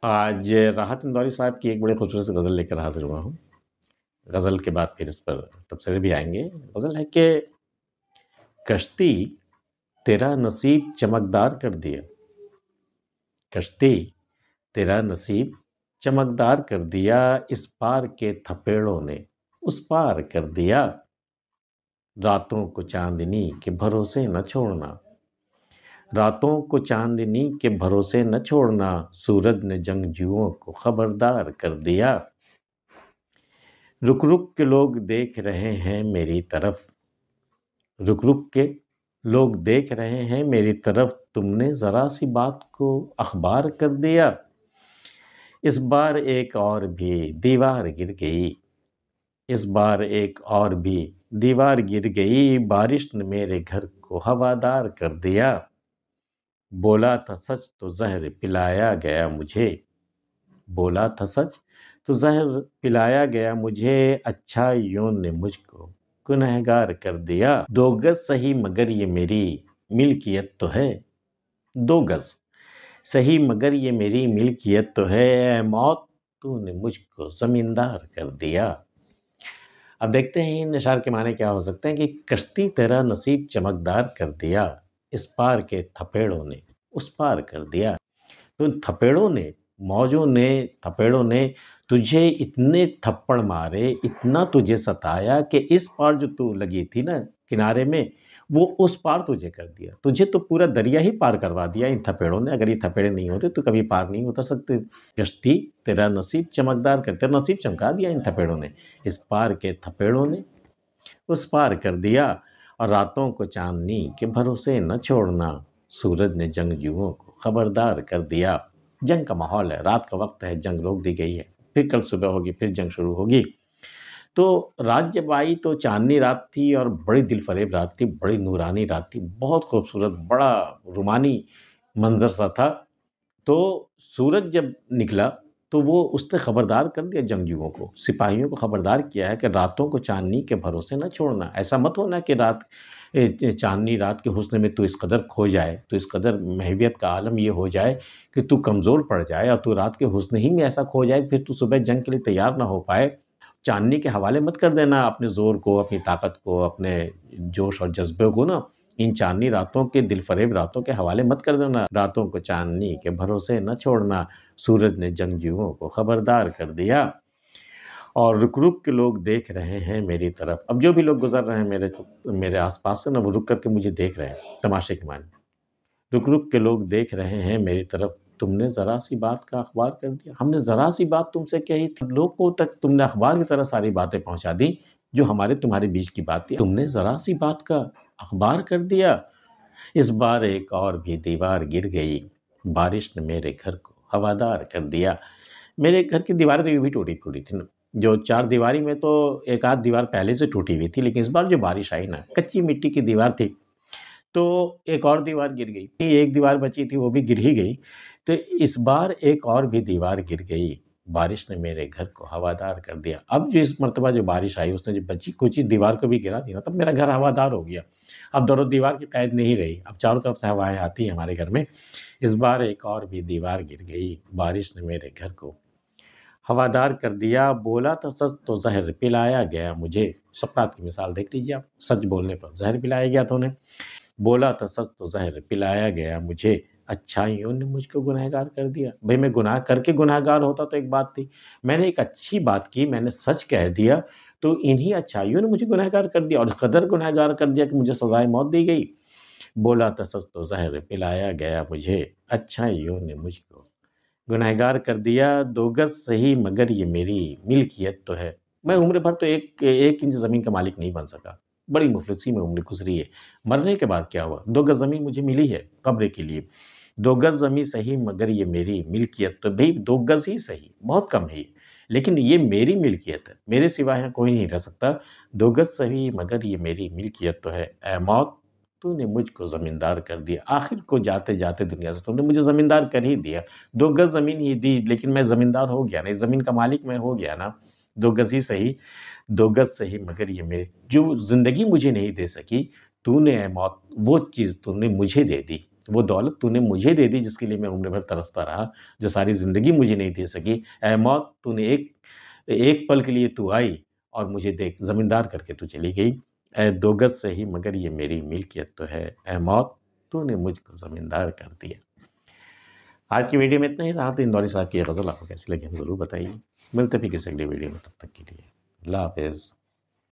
آج راحت اندوری صاحب کی ایک بڑی خوبصورت سی غزل لے کر حاضر ہوا ہوں۔ غزل کے بعد پھر اس پر تبصرے بھی آئیں گے۔ غزل ہے کہ کشتی تیرا نصیب چمکدار کر دیا، کشتی تیرا نصیب چمکدار کر دیا، اس پار کے تھپیڑوں نے اس پار کر دیا، راتوں کو چاندنی کے بھروسے نہ چھوڑنا، راتوں کو چاندنی کے بھروسے نہ چھوڑنا، سورج نے جنگجوؤں کو خبردار کر دیا، رک رک کے لوگ دیکھ رہے ہیں میری طرف، رک رک کے لوگ دیکھ رہے ہیں میری طرف، تم نے ذرا سی بات کو اخبار کر دیا، اس بار ایک اور بھی دیوار گر گئی، اس بار ایک اور بھی دیوار گر گئی، بارش نے میرے گھر کو ہوادار کر دیا، بولا تھا سچ تو زہر پلایا گیا مجھے، بولا تھا سچ تو زہر پلایا گیا مجھے، اچھائیوں نے مجھ کو گنہگار کر دیا، دو گز سہی مگر یہ میری ملکیت تو ہے، دو گز سہی مگر یہ میری ملکیت تو ہے، اے موت تو نے مجھ کو زمیندار کر دیا۔ اب دیکھتے ہیں ان اشعار کے معنی کیا ہو سکتے ہیں کہ کشتی تیرا نصیب چمکدار کر دیا، اس پار کے تھپیڑوں نے اس پار کر دیا، تو ان تھپیڑوں نے، موجوں نے، تھپیڑوں نے تجھے اتنے تھپڑ مارے، اتنا تجھے ستایا کہ اس پار جو تو لگی تھی نا کنارے میں، وہ اس پار تجھے کر دیا، تجھے تو پورا دریا ہی پار کروا دیا ان تھپیڑوں نے، اگر یہ تھپیڑے نہیں ہوتے تو کبھی پار نہیں ہوتا سکتے، کشتی تیرا نصیب چمکدار کر، تیرا نصیب چمکا دیا ان تھپیڑوں نے، اس پار کے تھپیڑوں نے اس پار کر دیا، اور راتوں کو چاندنی کے بھروسے نہ چھوڑنا، سورج نے جنگجوؤں کو خبردار کر دیا۔ جنگ کا ماحول ہے، رات کا وقت ہے، جنگ روک دی گئی ہے، پھر کل صبح ہوگی، پھر جنگ شروع ہوگی، تو رات جب آئی تو چاندنی رات تھی اور بڑی دل فریب رات تھی، بڑی نورانی رات تھی، بہت خوبصورت، بڑا رومانی منظر سا تھا، تو سورج جب نکلا تو وہ اس نے خبردار کر دیا جنگجوؤں کو، سپاہیوں کو خبردار کیا ہے کہ راتوں کو چاندنی کے بھروسے نہ چھوڑنا، ایسا مت ہونا کہ چاندنی رات کے حسن میں تو اس قدر کھو جائے، تو اس قدر محویت کا عالم یہ ہو جائے کہ تو کمزور پڑ جائے اور تو رات کے حسن ہی میں ایسا کھو جائے، پھر تو صبح جنگ کے لیے تیار نہ ہو پائے، چاندنی کے حوالے مت کر دینا اپنے زور کو، اپنی طاقت کو، اپنے جوش اور جذبے کو نا، ان چاندنی راتوں کے، دل فریب راتوں کے حوالے مت کر دینا، راتوں کو چاندنی کے بھروسے نہ چھوڑنا، سورج نے جنگجوؤں کو خبردار کر دیا، اور رک رک کے لوگ دیکھ رہے ہیں میری طرف، اب جو بھی لوگ گزر رہے ہیں میرے آس پاس سے نا، وہ رک کر کے مجھے دیکھ رہے ہیں، تماشے کے معنی، رک رک کے لوگ دیکھ رہے ہیں میری طرف، تم نے ذرا سی بات کا اخبار کر دیا، ہم نے ذرا سی بات تم سے کہی تھی، لوگوں تک تم نے اخبار کی طرح ساری باتیں پہنچا دی جو ہمارے تمہارے بیچ کی بات تھی، تم نے ذرا سی بات کا اخبار کر دیا، اس بار ایک اور بھی دیوار گر گئی، بارش نے میرے گھر کو ہوادار کر دیا، میرے گھر کی دیواریں تو یوں بھی ٹوٹی پھوٹی تھی نا، جو چار دیواری میں تو ایک آدھ دیوار پہلے سے ٹوٹی ہوئی تھی، لیکن اس بار جو بارش آئی نا، کچی مٹی کی دیوار تھی، تو ایک اور دیوار گر گئی، ایک دیوار بچی تھی وہ بھی گر ہی گئی، تو اس بار ایک اور بھی دیوار گر گئی، بارش نے میرے گھر کو ہوادار کر دیا، اب جو اس مرتبہ جو بارش آئی اس نے جو بچی کچی دیوار کو بھی گرا دیا، تب میرا گھر ہوادار ہو گیا، اب دور و دیوار کی قید نہیں رہی، اب چاروں طرف سے ہوائیں آتی ہیں ہمارے گھر میں، اس بار ایک اور بھی دیوار گر گئی، بارش نے میرے گھر کو ہوادار کر دیا، بولا تھا سچ تو زہر پلایا گیا مجھے، سقراط کی مثال دیکھ لیجیے آپ، سچ بولنے پر زہر پلایا گیا تھا انہیں، بولا تھا سچ تو زہر پلایا گیا مجھے، اچھائیوں نے مجھ کو گنہگار کر دیا، بھئی میں گناہ کر کے گنہگار ہوتا تو ایک بات تھی، میں نے ایک اچھی بات کی، میں نے سچ کہہ دیا، تو انہی اچھائیوں نے مجھے گنہگار کر دیا، اور اس قدر گنہگار کر دیا کہ مجھے سزائے موت دی گئی، بولا تھا سچ تو زہر پلایا گیا مجھے، اچھائیوں نے مجھ کو گنہگار کر دیا، دو گز صحیح مگر یہ میری ملکیت تو ہے، میں عمر بھر تو ایک انچ زمین کا مالک نہیں بن سکا، بڑی مفلسی میں عمر گزری ہے، مرنے کے بعد کیا ہوا، 2 گز زمین مجھے ملی ہے قبر کے لیے، 2 گز زمین صحیح مگر یہ میری ملکیت تو، بھئی 2 گز ہی صحیح، بہت کم ہے لیکن یہ میری ملکیت ہے، میرے سوا یہاں کوئی نہیں رہ سکتا، 2 گز صحیح مگر یہ میری ملکیت تو ہے، اے موت تو نے مجھ کو زمیندار کر دیا، آخر کو جاتے جاتے دنیا سے تم نے مجھے زمیندار کر ہی دیا، 2 گز زمین ہی دی لیکن میں زمیندار ہو گیا نا، اس زمین کا مالک میں ہو گیا نا، 2 گز ہی صحیح، 2 گز صحیح مگر یہ میرے، جو زندگی مجھے نہیں دے سکی تو نے اے موت وہ چیز تو نے مجھے دے دی، وہ دولت تو نے مجھے دے دی جس کے لیے میں عمر بھر ترستا رہا، جو ساری زندگی مجھے نہیں دے سکی۔ اے موت تو نے ایک پل کے لیے تو آئی اور مجھے دیکھ زمیندار کر کے تو چلی گئی۔ اے دو گز سے ہی مگر یہ میری ملکیت تو ہے، اے موت تو نے مجھ کو زمیندار کر دیا۔ آج کی ویڈیو میں اتنا ہی رہا تھا۔ اندوری صاحب کی یہ غزل آپ کو کیسی لگی ہمیں ضرور بتائیے۔ ملتے بھی کسی اگلی ویڈیو میں، تب تک کے لیے اللہ حافظ۔